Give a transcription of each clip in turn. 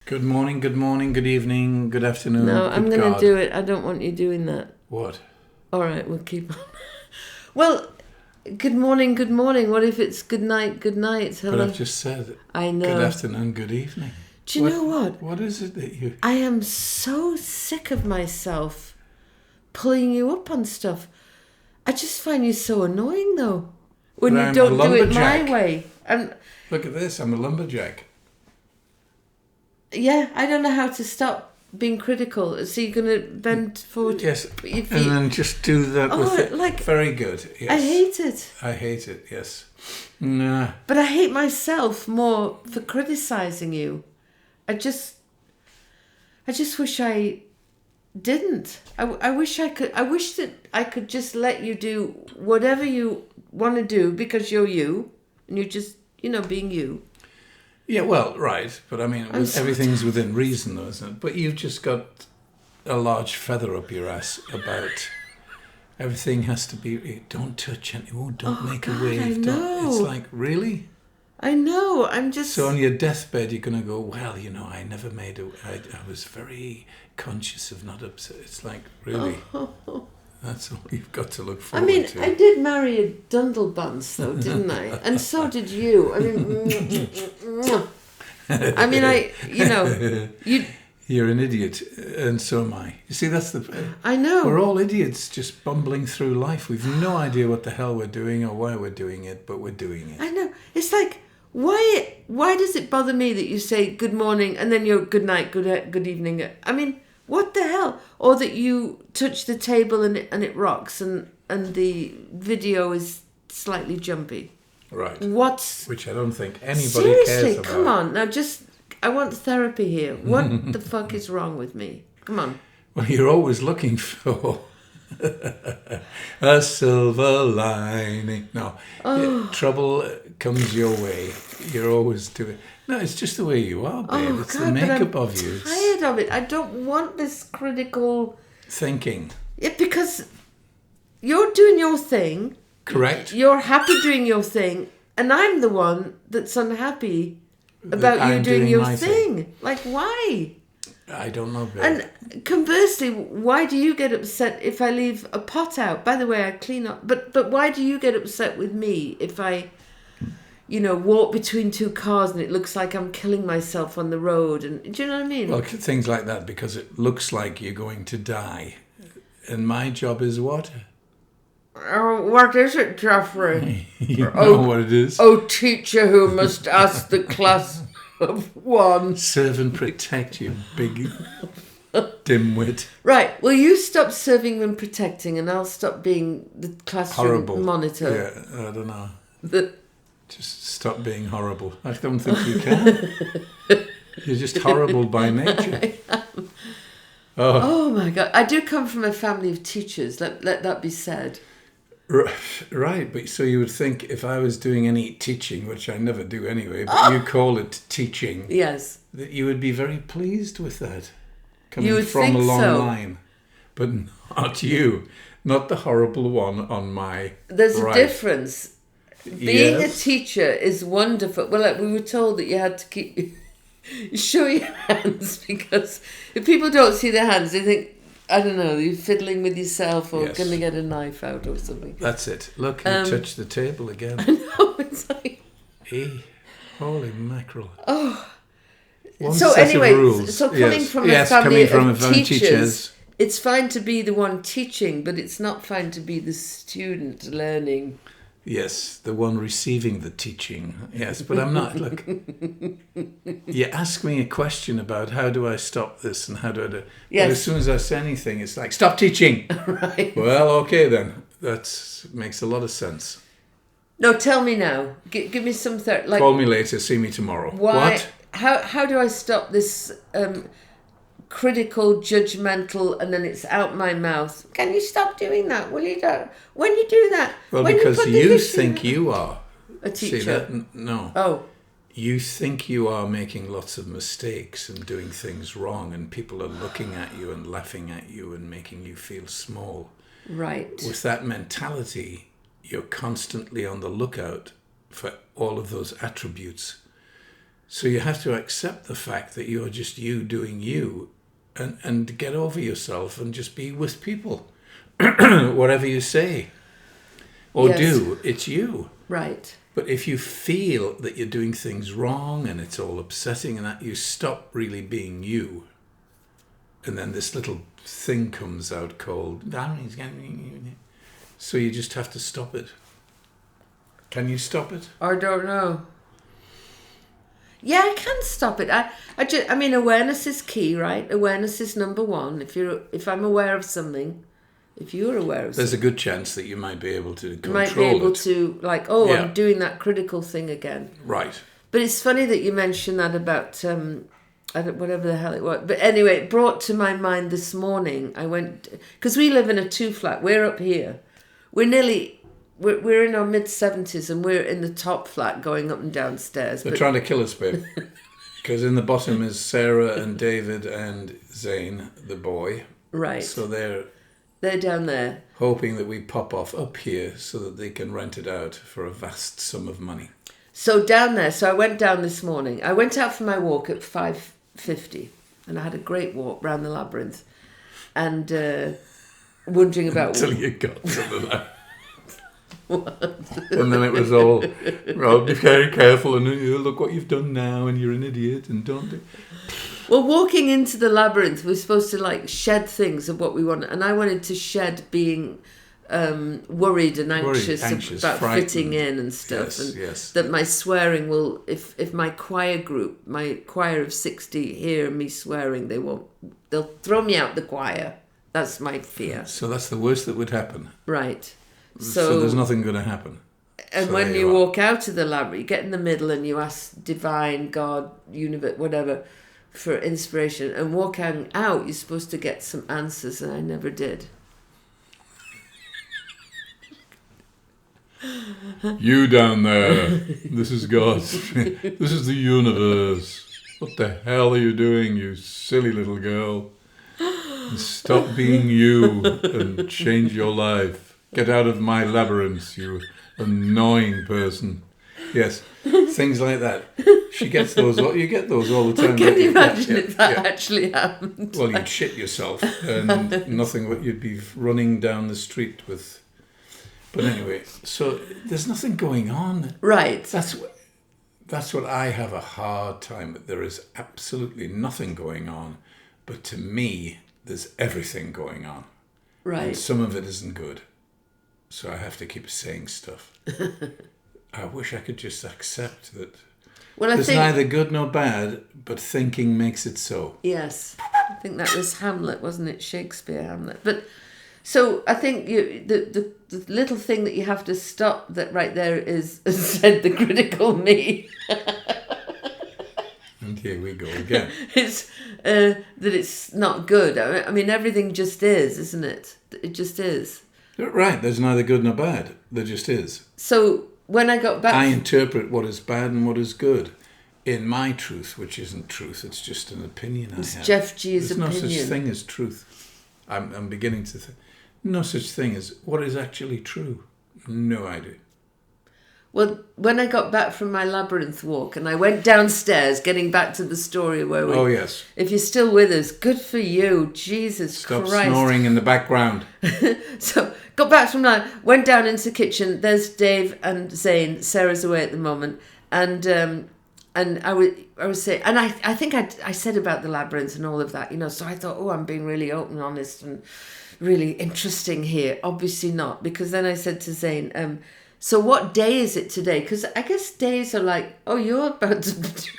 Good morning, good evening, good afternoon. No, I'm good going to God. do it. I don't want you doing that. What? All right, we'll keep on. Well, good morning. What if it's good night? Hello. But I've just said I know. good afternoon, good evening. Do you know what? What is it that you... I am so sick of myself pulling you up on stuff. I just find you so annoying, though, when But you I'm don't a do it my lumberjack. way. And Look at this, I'm a lumberjack. yeah, I don't know how to stop being critical. So you're going to bend forward? Yes, Put your and feet. then just do that with it. Very good, yes. I hate it. I hate it, yes. Nah. But I hate myself more for criticising you. I just wish I didn't. I wish I could. I wish that I could just let you do whatever you want to do because you're you and you're just, being you. Yeah, well, right, but I mean, everything's within reason, though, isn't it? But you've just got a large feather up your ass about everything has to be, don't touch anyone, don't make a wave. I know. It's like, really? I know, I'm just... So on your deathbed, you're going to go, well, I never made I was very conscious of not upset. It's like, really? That's all you've got to look forward to. I did marry a Dundlebuns, though, didn't I? And so did you. You're an idiot, and so am I. You see, that's the... I know. We're all idiots just bumbling through life. We've no idea what the hell we're doing or why we're doing it, but we're doing it. I know. It's like, why does it bother me that you say good morning and then you're good night, good evening? I mean, what the hell? Or that you touch the table and it rocks and the video is slightly jumpy. Right. Which I don't think anybody Seriously, cares about. come on. Now I want therapy here. What the fuck is wrong with me? Come on. Well, you're always looking for a silver lining. No, trouble comes your way. You're always doing... No, it's just the way you are, babe. It's the makeup of you. I'm tired of it. I don't want this critical... Thinking. Yeah, because you're doing your thing. Correct. You're happy doing your thing. And I'm the one that's unhappy about you doing your thing. Like, why? I don't know, babe. And conversely, why do you get upset if I leave a pot out? By the way, I clean up. But why do you get upset with me if I, walk between two cars and it looks like I'm killing myself on the road? And do you know what I mean? Well, things like that, because it looks like you're going to die. And my job is what? What is it, Geoffrey? You know what it is. Oh, teacher who must ask the class of one. Serve and protect, you big dimwit. Right, well, you stop serving and protecting and I'll stop being the classroom monitor. Yeah, I don't know. Just stop being horrible. I don't think you can. You're just horrible by nature. I am. Oh my God. I do come from a family of teachers. Let that be said. Right, but so you would think if I was doing any teaching, which I never do anyway, but you call it teaching, yes, that you would be very pleased with that, coming you would from think a long so. line. But not you, not the horrible one on my There's right. a difference. Being Yes. a teacher is wonderful. Well, we were told that you had to keep... show your hands, because if people don't see their hands, they think, I don't know, you're fiddling with yourself or going to get a knife out or something. That's it. Look, you touched the table again. I know, it's like... Holy mackerel. Oh. One So set anyway, of rules. so coming from a family of teachers, teachers, it's fine to be the one teaching, but it's not fine to be the student learning. Yes, the one receiving the teaching. Yes, but I'm not. Look, you ask me a question about how do I stop this and how do I do... Yes. But as soon as I say anything, it's like, stop teaching. Right. Well, okay then. That makes a lot of sense. No, tell me now. Give me some... Call me later, see me tomorrow. Why? What? How do I stop this critical, judgmental, and then it's out my mouth? Can you stop doing that? Will you do? When you do that? Well, when because put the you fish in think you are. a teacher. See that? No. Oh. You think you are making lots of mistakes and doing things wrong, and people are looking at you and laughing at you and making you feel small. Right. With that mentality, you're constantly on the lookout for all of those attributes. So you have to accept the fact that you're just you doing you, and get over yourself and just be with people. Whatever you say or Yes. do, it's you. Right. But if you feel that you're doing things wrong and it's all upsetting and that, you stop really being you. And then this little thing comes out called, so you just have to stop it. Can you stop it? I don't know. Yeah, I can stop it. I mean, awareness is key, right? Awareness is number one. If I'm aware of something, if you're aware of There's something, a good chance that you might be able to control you might be able it. to, like, Yeah. I'm doing that critical thing again. Right. But it's funny that you mentioned that about whatever the hell it was. But anyway, it brought to my mind this morning. I went, because we live in a 2-flat. We're up here. We're in our mid-70s and we're in the top flat going up and down stairs. They're trying to kill us, babe. Because in the bottom is Sarah and David and Zane, the boy. Right. So they're down there. hoping that we pop off up here so that they can rent it out for a vast sum of money. So down there, so I went down this morning. I went out for my walk at 5:50 and I had a great walk round the labyrinth and wondering about... Until you got to the labyrinth. And then it was all, well, be very careful and look what you've done now and you're an idiot and don't do... Well, walking into the labyrinth, we're supposed to like shed things of what we want. And I wanted to shed being worried and anxious about frightened. fitting in and stuff. Yes, and yes. that my swearing will, if my choir group, my choir of 60 hear me swearing, they'll throw me out the choir. That's my fear. So that's the worst that would happen. Right. So there's nothing going to happen. And So when there you are. walk out of the labyrinth, you get in the middle and you ask divine, God, universe, whatever, for inspiration. And walking out, you're supposed to get some answers, and I never did. You down there, this is God. This is the universe. What the hell are you doing, you silly little girl? Stop being you and change your life. Get out of my labyrinth, you annoying person. Yes, things like that. She gets those. You get those all the time. Can you imagine if that actually happened? Well, you'd shit yourself, and nothing. You'd be running down the street with. But anyway, so there's nothing going on. Right. That's what I have a hard time with. There is absolutely nothing going on, but to me, there's everything going on. Right. And some of it isn't good. So I have to keep saying stuff. I wish I could just accept that Well, I there's think neither good nor bad, but thinking makes it so. yes, I think that was Hamlet, wasn't it? Shakespeare, Hamlet. But so I think the little thing that you have to stop that right there is said the critical me. And here we go again. It's that it's not good. I mean, everything just is, isn't it? It just is. Right, there's neither good nor bad. There just is. So when I got back, I interpret what is bad and what is good in my truth, which isn't truth. It's just an opinion I have. Jeff G's There's opinion. no such thing as truth. I'm beginning to think. No such thing as what is actually true. No idea. Well, when I got back from my labyrinth walk and I went downstairs, getting back to the story where we... Oh, yes. If you're still with us, good for you. Jesus Stop Christ. snoring in the background. So, got back from that, went down into the kitchen. There's Dave and Zane. Sarah's away at the moment. And I was saying... And I think I said about the labyrinth and all of that, so I thought, I'm being really open, honest and really interesting here. Obviously not, because then I said to Zane... so what day is it today? Because I guess days are like, you're about to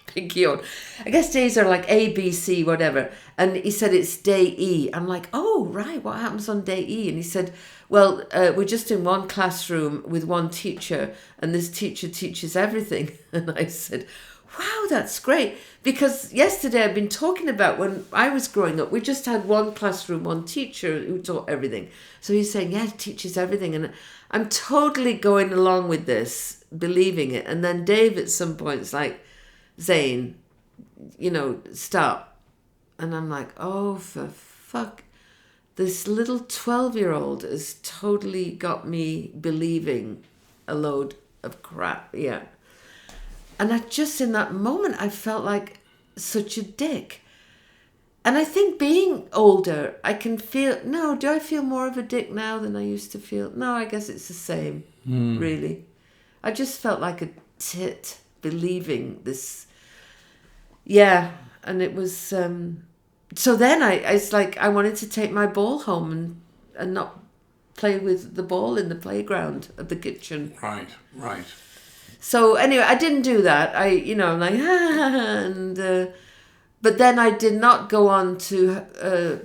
pick you on. I guess days are like A, B, C, whatever. And he said it's day E. I'm like, oh, right, what happens on day E? And he said, well, we're just in one classroom with one teacher, and this teacher teaches everything. And I said, wow, that's great. Because yesterday I've been talking about when I was growing up, we just had one classroom, one teacher who taught everything. So he's saying, yeah, teaches everything. And I'm totally going along with this, believing it. And then Dave at some point is like, Zane, stop. And I'm like, oh, for fuck. This little 12-year-old has totally got me believing a load of crap. Yeah. And I just, in that moment, I felt like such a dick. And I think being older, I can feel... No, do I feel more of a dick now than I used to feel? No, I guess it's the same, really. I just felt like a tit believing this. Yeah, and it was... so then it's like I wanted to take my ball home and not play with the ball in the playground of the kitchen. Right. So anyway, I didn't do that. I'm like, and but then I did not go on to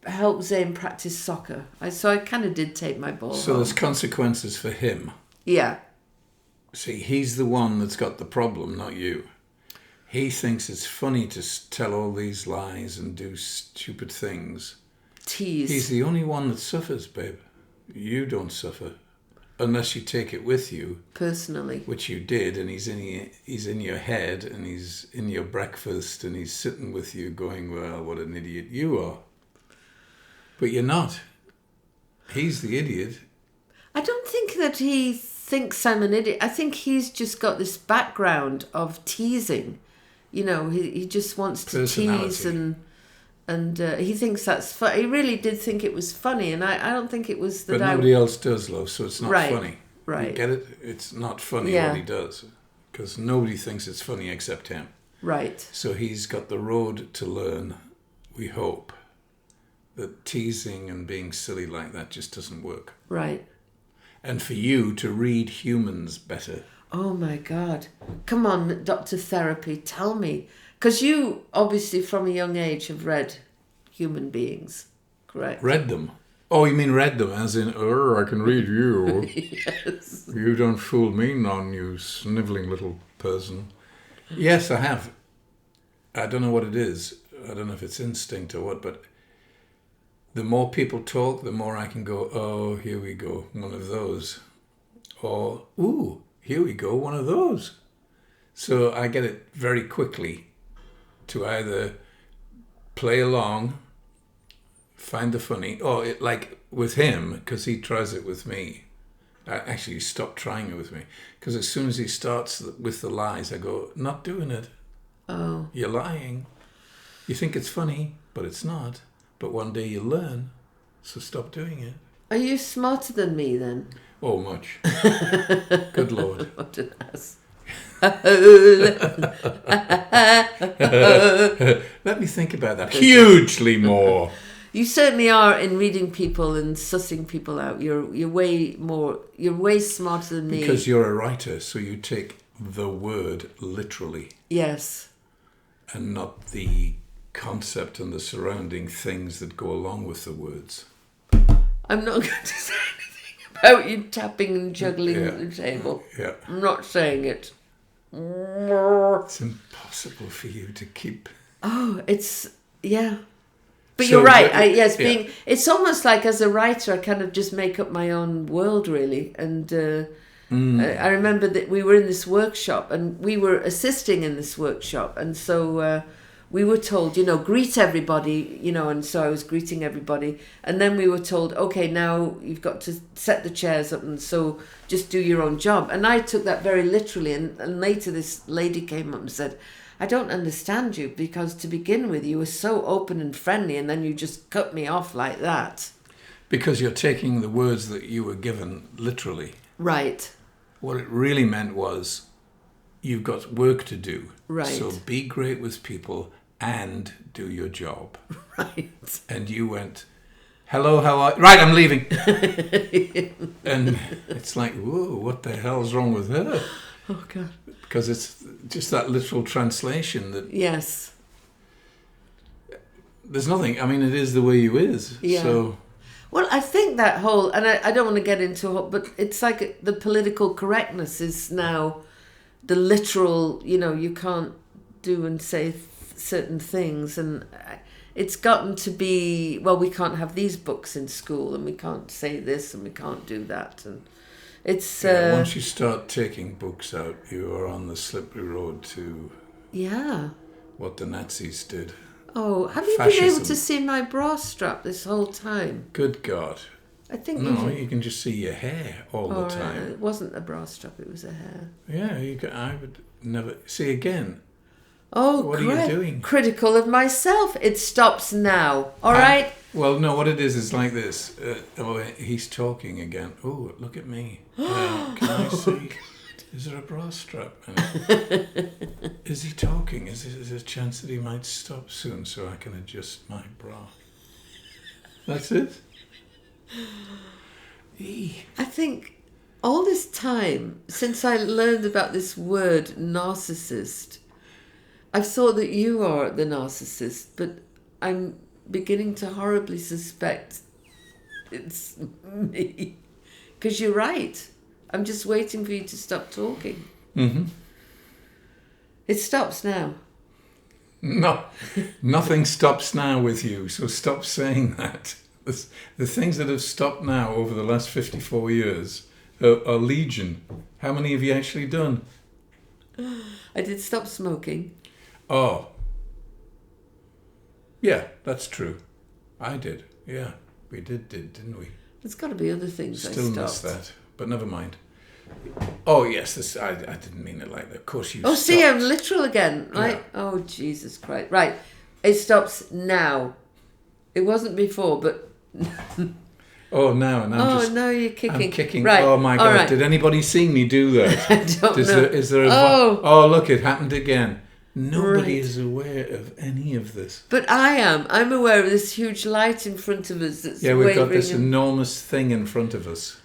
help Zane practice soccer. So I kind of did take my ball So home. there's consequences for him. Yeah. See, he's the one that's got the problem, not you. He thinks it's funny to tell all these lies and do stupid things. Tease. He's the only one that suffers, babe. You don't suffer. Unless you take it with you. Personally. Which you did, and he's in your head, and he's in your breakfast, and he's sitting with you going, well, what an idiot you are. But you're not. He's the idiot. I don't think that he thinks I'm an idiot. I think he's just got this background of teasing. He just wants to tease and he thinks that's funny. He really did think it was funny, and I don't think it was that. But nobody else does, love, so it's not funny. Right. You get it? It's not funny what he does, because nobody thinks it's funny except him. Right. So he's got the road to learn, we hope, that teasing and being silly like that just doesn't work. Right. And for you to read humans better. Oh my God. Come on, Dr. Therapy, tell me. Because you, obviously, from a young age, have read human beings, correct? Read them? Oh, you mean read them, as in, I can read you. Yes. You don't fool me, none, you snivelling little person. Yes, I have. I don't know what it is. I don't know if it's instinct or what, but the more people talk, the more I can go, oh, here we go, one of those. Or, ooh, here we go, one of those. So I get it very quickly to either play along, find the funny, or like with him, because he tries it with me. Actually, he stopped trying it with me. Because as soon as he starts with the lies, I go, not doing it. Oh. You're lying. You think it's funny, but it's not. But one day you'll learn, so stop doing it. Are you smarter than me then? Oh, much. Good Lord. What an ass. Let me think about that. Hugely more. You certainly are in reading people and sussing people out. You're way smarter than me. Because you're a writer, so you take the word literally. Yes. And not the concept and the surrounding things that go along with the words. I'm not going to say anything about you tapping and juggling the table. Yeah. I'm not saying it. It's impossible for you to keep. Oh, it's, yeah. But So, you're right. but- It's almost like as a writer, I kind of just make up my own world, really. And I remember that we were in this workshop and we were assisting in this workshop. And so we were told, greet everybody, and so I was greeting everybody. And then we were told, okay, now you've got to set the chairs up and so just do your own job. And I took that very literally. And later this lady came up and said, I don't understand you, because to begin with, you were so open and friendly, and then you just cut me off like that. Because you're taking the words that you were given literally. Right. What it really meant was, you've got work to do. Right. So be great with people and do your job. Right. And you went, hello, how are you? Right, I'm leaving. And it's like, whoa, what the hell's wrong with her? Oh, God. Because it's just that literal translation that... Yes. There's nothing. I mean, it is the way you is. Yeah. So... Well, I think that whole... And I don't want to get into it, but it's like the political correctness is now the literal, you can't do and say certain things. And it's gotten to be, well, we can't have these books in school and we can't say this and we can't do that. And it's... once you start taking books out, you are on the slippery road to what the Nazis did. Oh, have you Fascism. been able to see my bra strap this whole time? Good God. I think No, you can just see your hair all the time. It wasn't a bra strap, it was a hair. Yeah, I would never. See again. Oh, What are you doing? Critical of myself. It stops now. All right. Well, no, what it is like this. He's talking again. Oh, look at me. Can I see? Is there a bra strap? Is he talking? Is there a chance that he might stop soon so I can adjust my bra? That's it? I think all this time, since I learned about this word narcissist, I've thought that you are the narcissist, but I'm beginning to horribly suspect it's me. Because you're right. I'm just waiting for you to stop talking. Mm-hmm. It stops now. No, nothing stops now with you, so stop saying that. The things that have stopped now over the last 54 years are legion. How many have you actually done? I did stop smoking. Oh. Yeah, that's true. I did. Yeah, we didn't we? There's got to be other things I Still stopped. miss that, but never mind. Oh, yes, I didn't mean it like that. Of course you stopped. See, I'm literal again, right? Yeah. Oh, Jesus Christ. Right, it stops now. It wasn't before, but... Oh, now, and now you're kicking. I'm kicking. Right. Oh, my God. Right. Did anybody see me do that? I don't know. Is there a... Oh, look, it happened again. Nobody is aware of any of this. But I am. I'm aware of this huge light in front of us that's we've got this wavering enormous thing in front of us.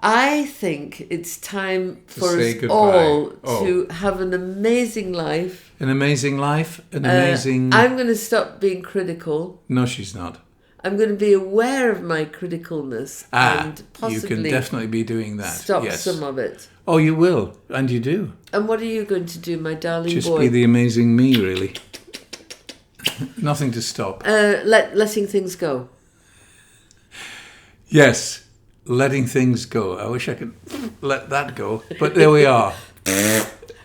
I think it's time for say us goodbye. all to have an amazing life. An amazing life? An amazing... I'm going to stop being critical. No, she's not. I'm going to be aware of my criticalness and possibly you can definitely be doing that. Stop some of it. Oh, you will, and you do. And what are you going to do, my darling Just boy? be the amazing me, really. Nothing to stop. Letting things go. Yes, letting things go. I wish I could let that go, but there we are.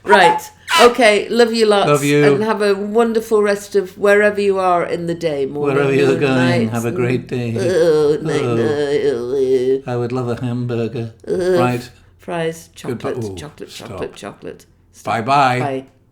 Right. Okay, love you lots. Love you. And have a wonderful rest of wherever you are in the day. Morning, Wherever you're going, night, have a great day. night. I would love a hamburger. Right. Fries, chocolate, Goodbye. chocolate. Bye-bye. Bye.